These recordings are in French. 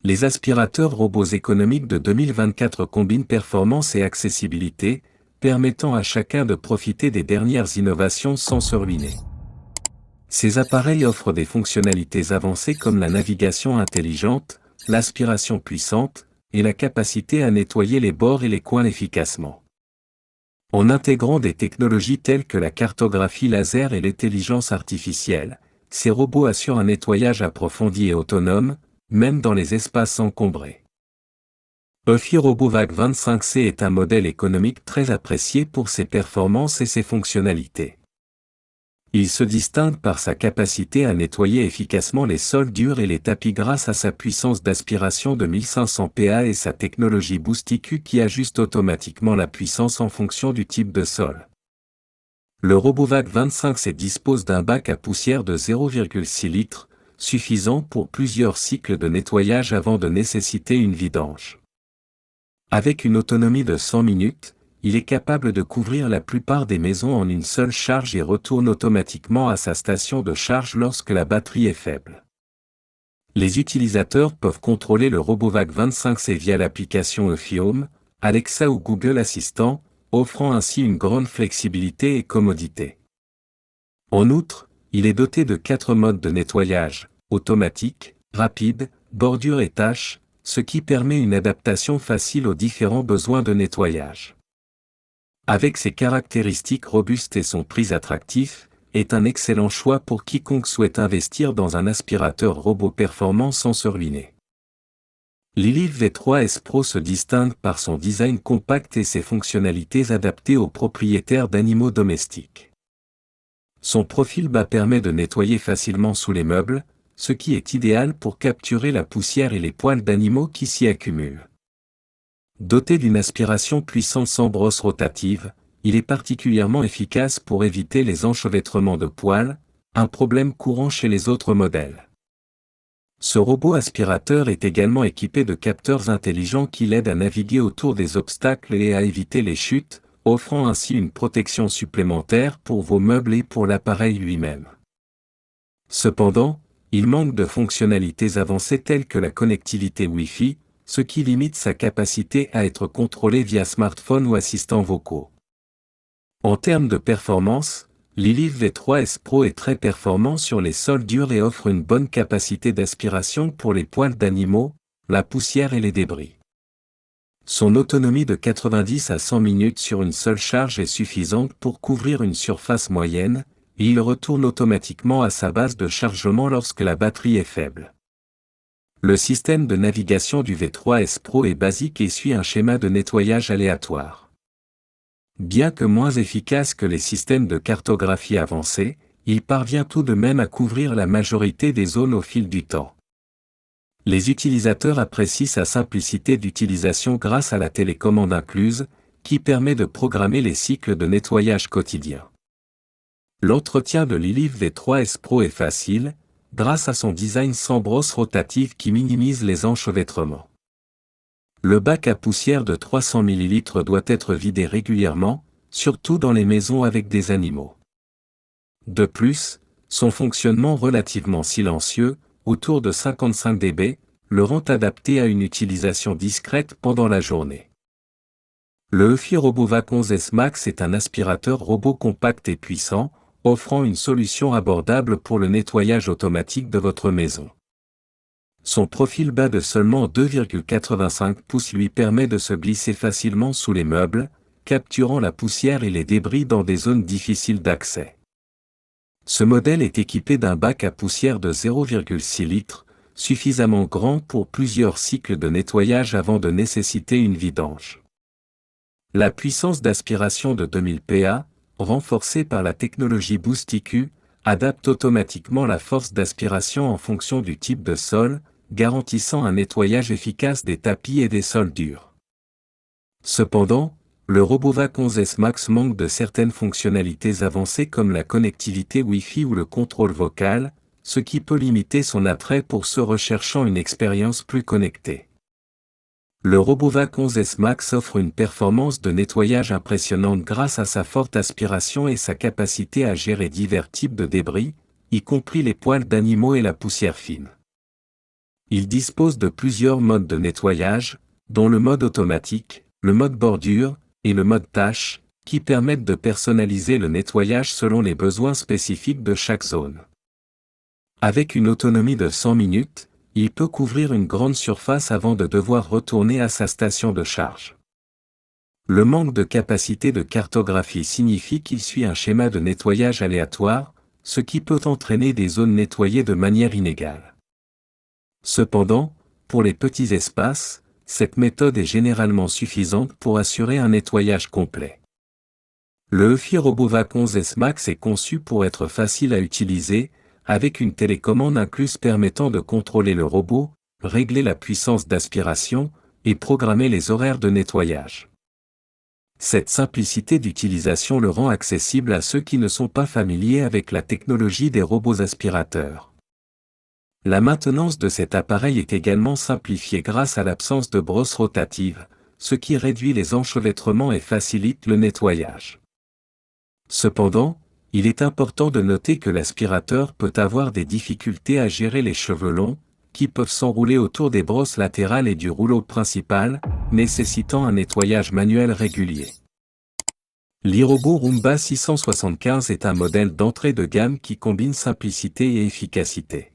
Les aspirateurs robots économiques de 2024 combinent performance et accessibilité, permettant à chacun de profiter des dernières innovations sans se ruiner. Ces appareils offrent des fonctionnalités avancées comme la navigation intelligente, l'aspiration puissante, et la capacité à nettoyer les bords et les coins efficacement. En intégrant des technologies telles que la cartographie laser et l'intelligence artificielle, ces robots assurent un nettoyage approfondi et autonome, même dans les espaces encombrés. Eufy RoboVac 25C est un modèle économique très apprécié pour ses performances et ses fonctionnalités. Il se distingue par sa capacité à nettoyer efficacement les sols durs et les tapis grâce à sa puissance d'aspiration de 1500 PA et sa technologie BoostIQ qui ajuste automatiquement la puissance en fonction du type de sol. Le RoboVac 25C dispose d'un bac à poussière de 0,6 litres, suffisant pour plusieurs cycles de nettoyage avant de nécessiter une vidange. Avec une autonomie de 100 minutes, il est capable de couvrir la plupart des maisons en une seule charge et retourne automatiquement à sa station de charge lorsque la batterie est faible. Les utilisateurs peuvent contrôler le RoboVac 25C via l'application Eufy Home, Alexa ou Google Assistant, offrant ainsi une grande flexibilité et commodité. En outre, il est doté de 4 modes de nettoyage, automatique, rapide, bordure et tâches, ce qui permet une adaptation facile aux différents besoins de nettoyage. Avec ses caractéristiques robustes et son prix attractif, est un excellent choix pour quiconque souhaite investir dans un aspirateur robot performant sans se ruiner. Lilith V3S Pro se distingue par son design compact et ses fonctionnalités adaptées aux propriétaires d'animaux domestiques. Son profil bas permet de nettoyer facilement sous les meubles, ce qui est idéal pour capturer la poussière et les poils d'animaux qui s'y accumulent. Doté d'une aspiration puissante sans brosse rotative, il est particulièrement efficace pour éviter les enchevêtrements de poils, un problème courant chez les autres modèles. Ce robot aspirateur est également équipé de capteurs intelligents qui l'aident à naviguer autour des obstacles et à éviter les chutes, offrant ainsi une protection supplémentaire pour vos meubles et pour l'appareil lui-même. Cependant, il manque de fonctionnalités avancées telles que la connectivité Wi-Fi, ce qui limite sa capacité à être contrôlé via smartphone ou assistants vocaux. En termes de performance, Lilith V3S Pro est très performant sur les sols durs et offre une bonne capacité d'aspiration pour les poils d'animaux, la poussière et les débris. Son autonomie de 90 à 100 minutes sur une seule charge est suffisante pour couvrir une surface moyenne, et il retourne automatiquement à sa base de chargement lorsque la batterie est faible. Le système de navigation du V3S Pro est basique et suit un schéma de nettoyage aléatoire. Bien que moins efficace que les systèmes de cartographie avancés, il parvient tout de même à couvrir la majorité des zones au fil du temps. Les utilisateurs apprécient sa simplicité d'utilisation grâce à la télécommande incluse, qui permet de programmer les cycles de nettoyage quotidiens. L'entretien de Lilith V3S Pro est facile, grâce à son design sans brosse rotative qui minimise les enchevêtrements. Le bac à poussière de 300 ml doit être vidé régulièrement, surtout dans les maisons avec des animaux. De plus, son fonctionnement relativement silencieux, autour de 55 dB, le rend adapté à une utilisation discrète pendant la journée. Le Eufy RoboVac 11S Max est un aspirateur robot compact et puissant, offrant une solution abordable pour le nettoyage automatique de votre maison. Son profil bas de seulement 2,85 pouces lui permet de se glisser facilement sous les meubles, capturant la poussière et les débris dans des zones difficiles d'accès. Ce modèle est équipé d'un bac à poussière de 0,6 litres, suffisamment grand pour plusieurs cycles de nettoyage avant de nécessiter une vidange. La puissance d'aspiration de 2000 PA, renforcée par la technologie BoostIQ, adapte automatiquement la force d'aspiration en fonction du type de sol, garantissant un nettoyage efficace des tapis et des sols durs. Cependant, le RoboVac 11S Max manque de certaines fonctionnalités avancées comme la connectivité Wi-Fi ou le contrôle vocal, ce qui peut limiter son attrait pour ceux recherchant une expérience plus connectée. Le RoboVac 11S Max offre une performance de nettoyage impressionnante grâce à sa forte aspiration et sa capacité à gérer divers types de débris, y compris les poils d'animaux et la poussière fine. Il dispose de plusieurs modes de nettoyage, dont le mode automatique, le mode bordure, et le mode tâche, qui permettent de personnaliser le nettoyage selon les besoins spécifiques de chaque zone. Avec une autonomie de 100 minutes, il peut couvrir une grande surface avant de devoir retourner à sa station de charge. Le manque de capacité de cartographie signifie qu'il suit un schéma de nettoyage aléatoire, ce qui peut entraîner des zones nettoyées de manière inégale. Cependant, pour les petits espaces, cette méthode est généralement suffisante pour assurer un nettoyage complet. Le Eufy RoboVac 11S Max est conçu pour être facile à utiliser, avec une télécommande incluse permettant de contrôler le robot, régler la puissance d'aspiration, et programmer les horaires de nettoyage. Cette simplicité d'utilisation le rend accessible à ceux qui ne sont pas familiers avec la technologie des robots aspirateurs. La maintenance de cet appareil est également simplifiée grâce à l'absence de brosse rotative, ce qui réduit les enchevêtrements et facilite le nettoyage. Cependant, il est important de noter que l'aspirateur peut avoir des difficultés à gérer les cheveux longs, qui peuvent s'enrouler autour des brosses latérales et du rouleau principal, nécessitant un nettoyage manuel régulier. l'iRobot Roomba 675 est un modèle d'entrée de gamme qui combine simplicité et efficacité.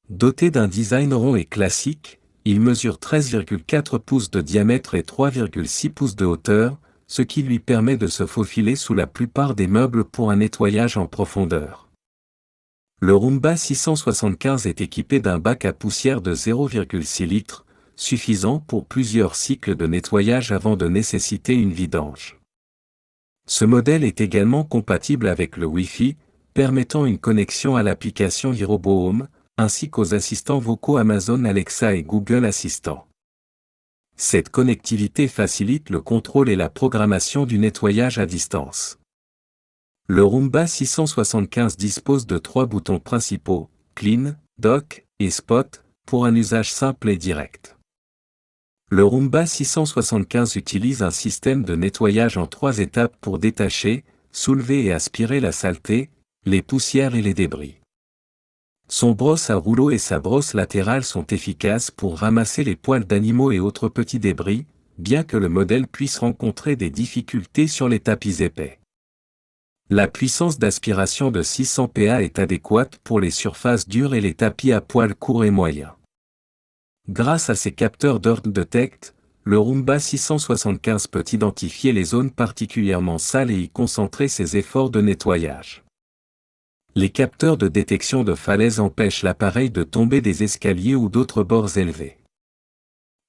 Doté d'un design rond et classique, il mesure 13,4 pouces de diamètre et 3,6 pouces de hauteur, ce qui lui permet de se faufiler sous la plupart des meubles pour un nettoyage en profondeur. Le Roomba 675 est équipé d'un bac à poussière de 0,6 litres, suffisant pour plusieurs cycles de nettoyage avant de nécessiter une vidange. Ce modèle est également compatible avec le Wi-Fi, permettant une connexion à l'application iRobot Home, ainsi qu'aux assistants vocaux Amazon Alexa et Google Assistant. Cette connectivité facilite le contrôle et la programmation du nettoyage à distance. Le Roomba 675 dispose de 3 boutons principaux, Clean, Dock et Spot, pour un usage simple et direct. Le Roomba 675 utilise un système de nettoyage en 3 étapes pour détacher, soulever et aspirer la saleté, les poussières et les débris. Son brosse à rouleau et sa brosse latérale sont efficaces pour ramasser les poils d'animaux et autres petits débris, bien que le modèle puisse rencontrer des difficultés sur les tapis épais. La puissance d'aspiration de 600 PA est adéquate pour les surfaces dures et les tapis à poils courts et moyens. Grâce à ses capteurs Dirt Detect, le Roomba 675 peut identifier les zones particulièrement sales et y concentrer ses efforts de nettoyage. Les capteurs de détection de falaise empêchent l'appareil de tomber des escaliers ou d'autres bords élevés.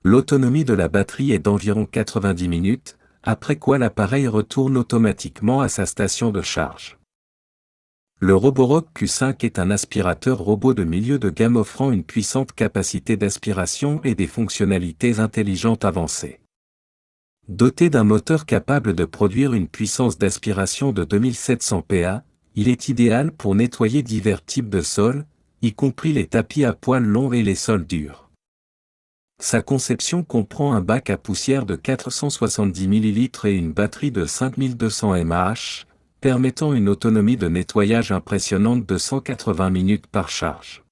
L'autonomie de la batterie est d'environ 90 minutes, après quoi l'appareil retourne automatiquement à sa station de charge. Le Roborock Q5 est un aspirateur robot de milieu de gamme offrant une puissante capacité d'aspiration et des fonctionnalités intelligentes avancées. Doté d'un moteur capable de produire une puissance d'aspiration de 2700 PA, il est idéal pour nettoyer divers types de sols, y compris les tapis à poils longs et les sols durs. Sa conception comprend un bac à poussière de 470 ml et une batterie de 5200 mAh, permettant une autonomie de nettoyage impressionnante de 180 minutes par charge.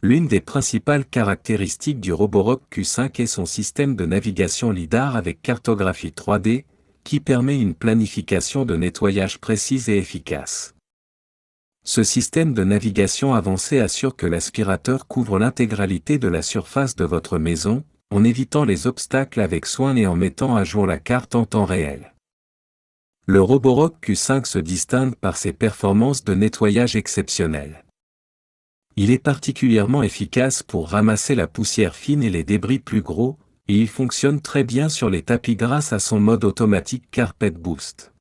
L'une des principales caractéristiques du Roborock Q5 est son système de navigation LiDAR avec cartographie 3D, qui permet une planification de nettoyage précise et efficace. Ce système de navigation avancé assure que l'aspirateur couvre l'intégralité de la surface de votre maison, en évitant les obstacles avec soin et en mettant à jour la carte en temps réel. Le Roborock Q5 se distingue par ses performances de nettoyage exceptionnelles. Il est particulièrement efficace pour ramasser la poussière fine et les débris plus gros, et il fonctionne très bien sur les tapis grâce à son mode automatique Carpet Boost.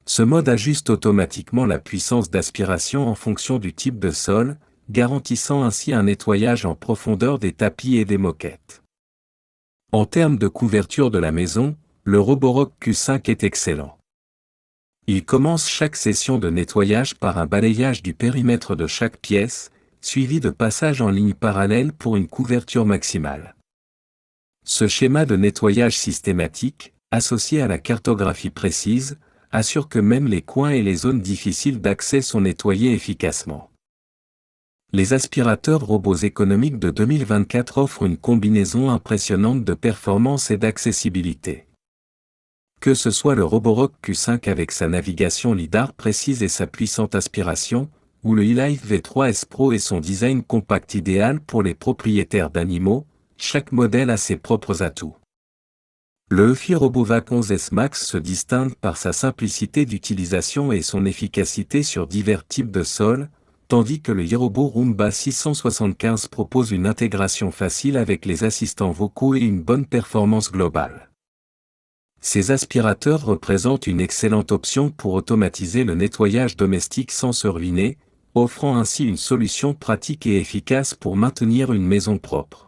Ce mode ajuste automatiquement la puissance d'aspiration en fonction du type de sol, garantissant ainsi un nettoyage en profondeur des tapis et des moquettes. En termes de couverture de la maison, le Roborock Q5 est excellent. Il commence chaque session de nettoyage par un balayage du périmètre de chaque pièce, suivi de passage en ligne parallèle pour une couverture maximale. Ce schéma de nettoyage systématique, associé à la cartographie précise, assure que même les coins et les zones difficiles d'accès sont nettoyés efficacement. Les aspirateurs robots économiques de 2024 offrent une combinaison impressionnante de performance et d'accessibilité. Que ce soit le Roborock Q5 avec sa navigation LiDAR précise et sa puissante aspiration, ou le eLife V3S Pro et son design compact idéal pour les propriétaires d'animaux, chaque modèle a ses propres atouts. Le Eufy RoboVac 11S Max se distingue par sa simplicité d'utilisation et son efficacité sur divers types de sols, tandis que le iRobot Roomba 675 propose une intégration facile avec les assistants vocaux et une bonne performance globale. Ces aspirateurs représentent une excellente option pour automatiser le nettoyage domestique sans se ruiner, offrant ainsi une solution pratique et efficace pour maintenir une maison propre.